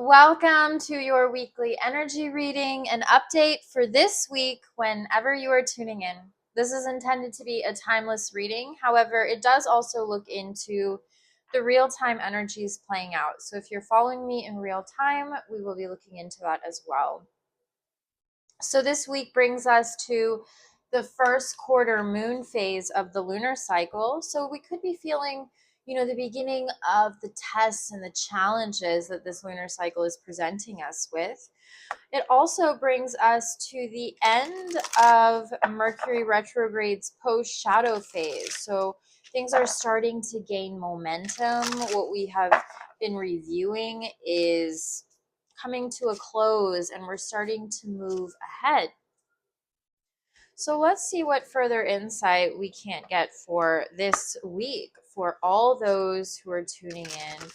Welcome to your weekly energy reading and update for this week whenever you are tuning in. This is intended to be a timeless reading. However, it does also look into the real-time energies playing out. So if you're following me in real time, we will be looking into that as well. So this week brings us to the first quarter moon phase of the lunar cycle. So we could be feeling, the beginning of the tests and the challenges that this lunar cycle is presenting us with. It also brings us to the end of Mercury retrograde's post-shadow phase. So things are starting to gain momentum. What we have been reviewing is coming to a close and we're starting to move ahead. So let's see what further insight we can't get for this week for all those who are tuning in.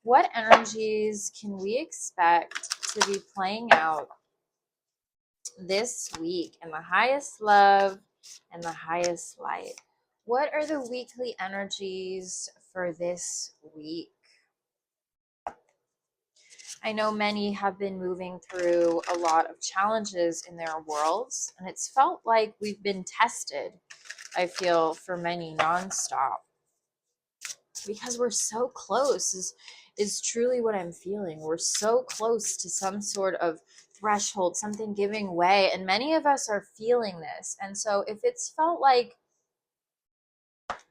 What energies can we expect to be playing out this week in the highest love and the highest light? What are the weekly energies for this week? I know many have been moving through a lot of challenges in their worlds, and it's felt like we've been tested, I feel, for many nonstop. Because we're so close is truly what I'm feeling. We're so close to some sort of threshold, something giving way, and many of us are feeling this. And so if it's felt like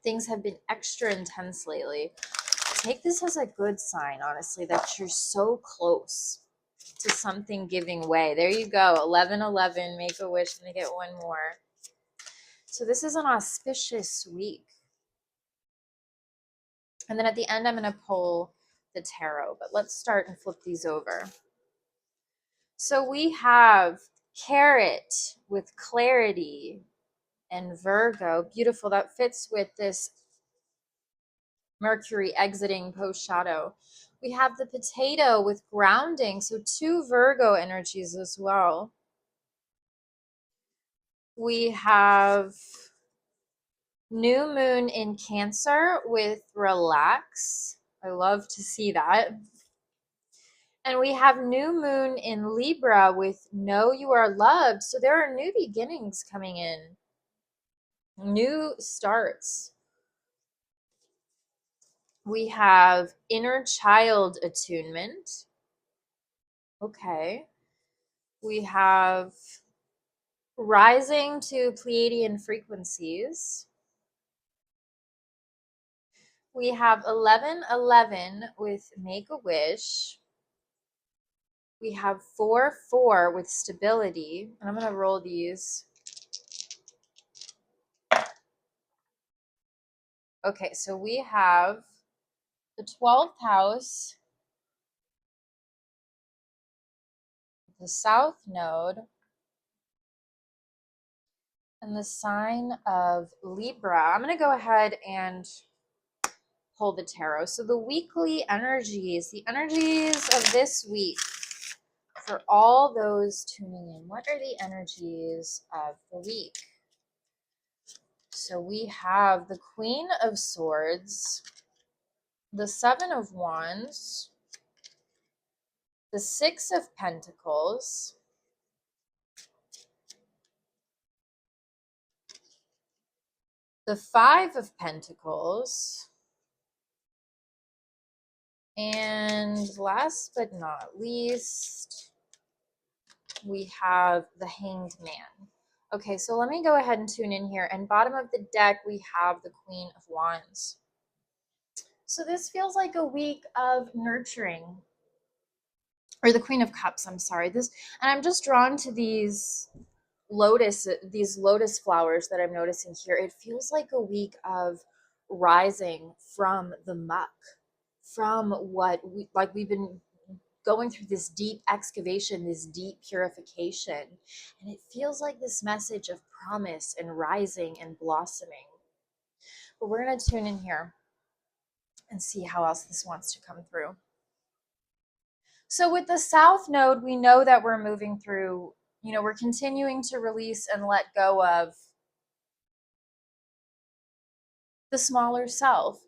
things have been extra intense lately, take this as a good sign, honestly, that you're so close to something giving way. There you go. 1111, make a wish. Let me get one more. So this is an auspicious week. And then at the end, I'm going to pull the tarot, but let's start and flip these over. So we have Carrot with clarity and Virgo. Beautiful. That fits with this Mercury exiting post shadow. We have the Potato with grounding. So two Virgo energies as well. We have New Moon in Cancer with relax. I love to see that. And we have New Moon in Libra with know you are loved. So there are new beginnings coming in, new starts. We have inner child attunement. Okay. We have rising to Pleiadian frequencies. We have 1111 with make a wish. We have 4-4 with stability. And I'm going to roll these. Okay, so we have the 12th house, the south node, and the sign of Libra. I'm going to go ahead and pull the tarot. So the weekly energies, the energies of this week for all those tuning in. What are the energies of the week? So we have the Queen of Swords, the Seven of Wands, the Six of Pentacles, the Five of Pentacles, and last but not least, we have the Hanged Man. Okay, so let me go ahead and tune in here. And bottom of the deck, we have the Queen of Wands. So this feels like a week of nurturing, or the Queen of Cups, I'm sorry. And I'm just drawn to these lotus flowers that I'm noticing here. It feels like a week of rising from the muck, from what we've been going through this deep excavation, this deep purification. And it feels like this message of promise and rising and blossoming. But we're going to tune in here and see how else this wants to come through. So with the South Node, we know that we're moving through, we're continuing to release and let go of the smaller self,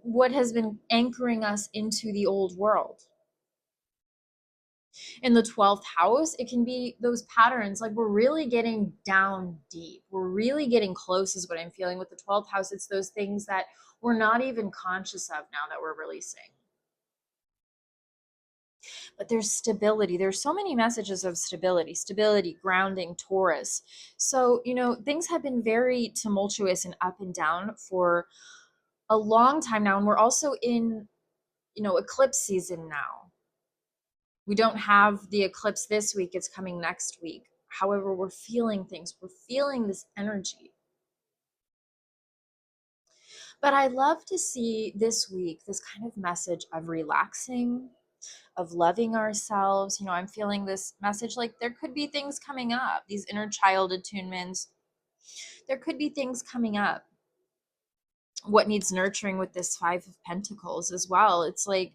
what has been anchoring us into the old world. In the 12th house, it can be those patterns. Like we're really getting down deep. We're really getting close, is what I'm feeling with the 12th house. It's those things that we're not even conscious of now that we're releasing. But there's stability. There's so many messages of stability, grounding, Taurus. So, things have been very tumultuous and up and down for a long time now. And we're also in, eclipse season now. We don't have the eclipse this week, it's coming next week. However, we're feeling things, we're feeling this energy. But I love to see this week this kind of message of relaxing, of loving ourselves. I'm feeling this message like there could be things coming up, these inner child attunements. There could be things coming up. What needs nurturing with this Five of Pentacles as well? It's like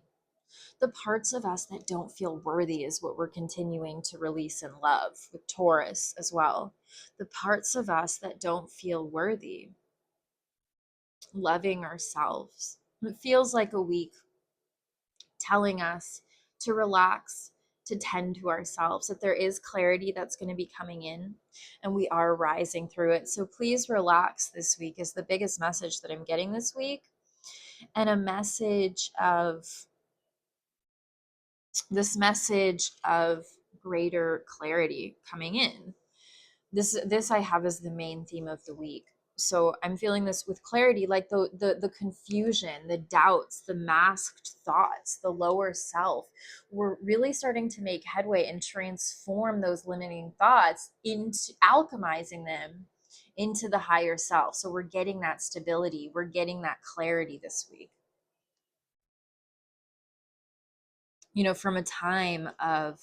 the parts of us that don't feel worthy is what we're continuing to release and love with Taurus as well. The parts of us that don't feel worthy, loving ourselves. It feels like a week telling us to relax, to tend to ourselves, that there is clarity that's going to be coming in and we are rising through it. So please relax this week is the biggest message that I'm getting this week. And a message of greater clarity coming in. This I have as the main theme of the week. So I'm feeling this with clarity, like the confusion, the doubts, the masked thoughts, the lower self. We're really starting to make headway and transform those limiting thoughts into alchemizing them into the higher self. So we're getting that stability, we're getting that clarity this week. From a time of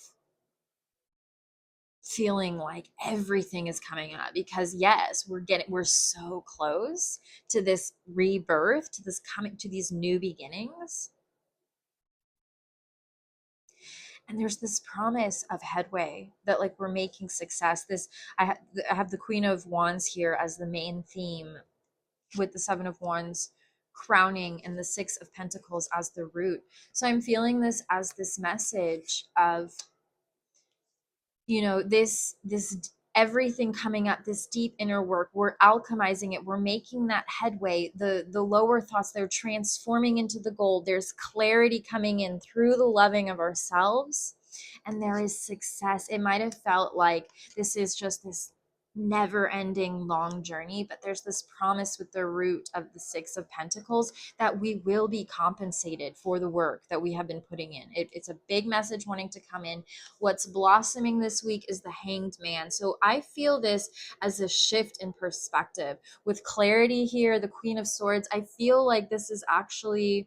feeling like everything is coming up, because yes, we're so close to this rebirth, to this coming, to these new beginnings. And there's this promise of headway, that like we're making success. I have the Queen of Wands here as the main theme, with the Seven of Wands crowning and the Six of Pentacles as the root. So I'm feeling this as this message of this everything coming up, this deep inner work, we're alchemizing it, we're making that headway. The lower thoughts, they're transforming into the gold. There's clarity coming in through the loving of ourselves, and there is success. It might have felt like this is just this never ending long journey, but there's this promise with the root of the Six of Pentacles that we will be compensated for the work that we have been putting in. It's a big message wanting to come in. What's blossoming this week is the Hanged Man. So I feel this as a shift in perspective with clarity here, the Queen of Swords. I feel like this is actually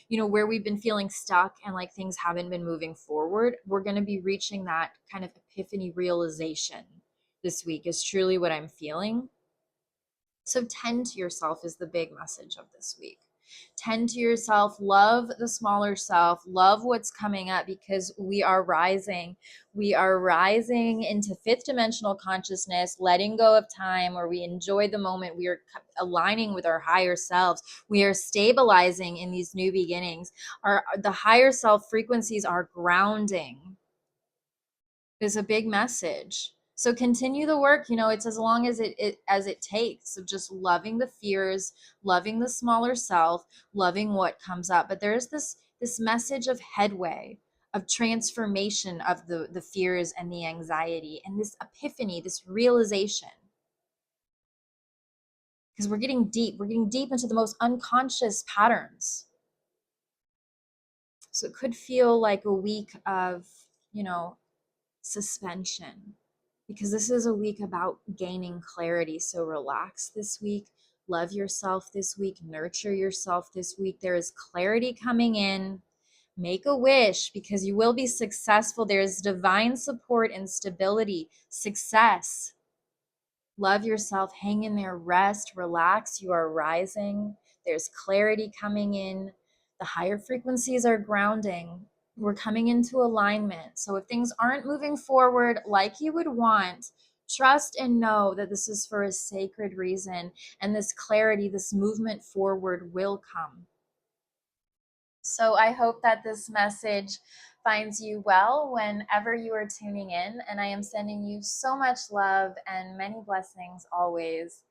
where we've been feeling stuck and like things haven't been moving forward. We're going to be reaching that kind of epiphany realization this week, is truly what I'm feeling. So tend to yourself is the big message of this week. Tend to yourself, love the smaller self, love what's coming up, because we are rising. We are rising into fifth dimensional consciousness, letting go of time, where we enjoy the moment. We are aligning with our higher selves. We are stabilizing in these new beginnings. The higher self frequencies are grounding, is a big message. So continue the work. It's as long as it takes, of just loving the fears, loving the smaller self, loving what comes up. But there's this message of headway, of transformation of the fears and the anxiety, and this epiphany, this realization. Because we're getting deep into the most unconscious patterns. So it could feel like a week of, suspension, because this is a week about gaining clarity. So relax this week, love yourself this week, nurture yourself this week. There is clarity coming in. Make a wish, because you will be successful. There's divine support and stability, success. Love yourself, hang in there, rest, relax. You are rising. There's clarity coming in. The higher frequencies are grounding. We're coming into alignment. So if things aren't moving forward like you would want, trust and know that this is for a sacred reason, and this clarity, this movement forward will come. So I hope that this message finds you well whenever you are tuning in. And I am sending you so much love and many blessings always.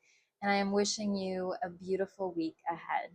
And I am wishing you a beautiful week ahead.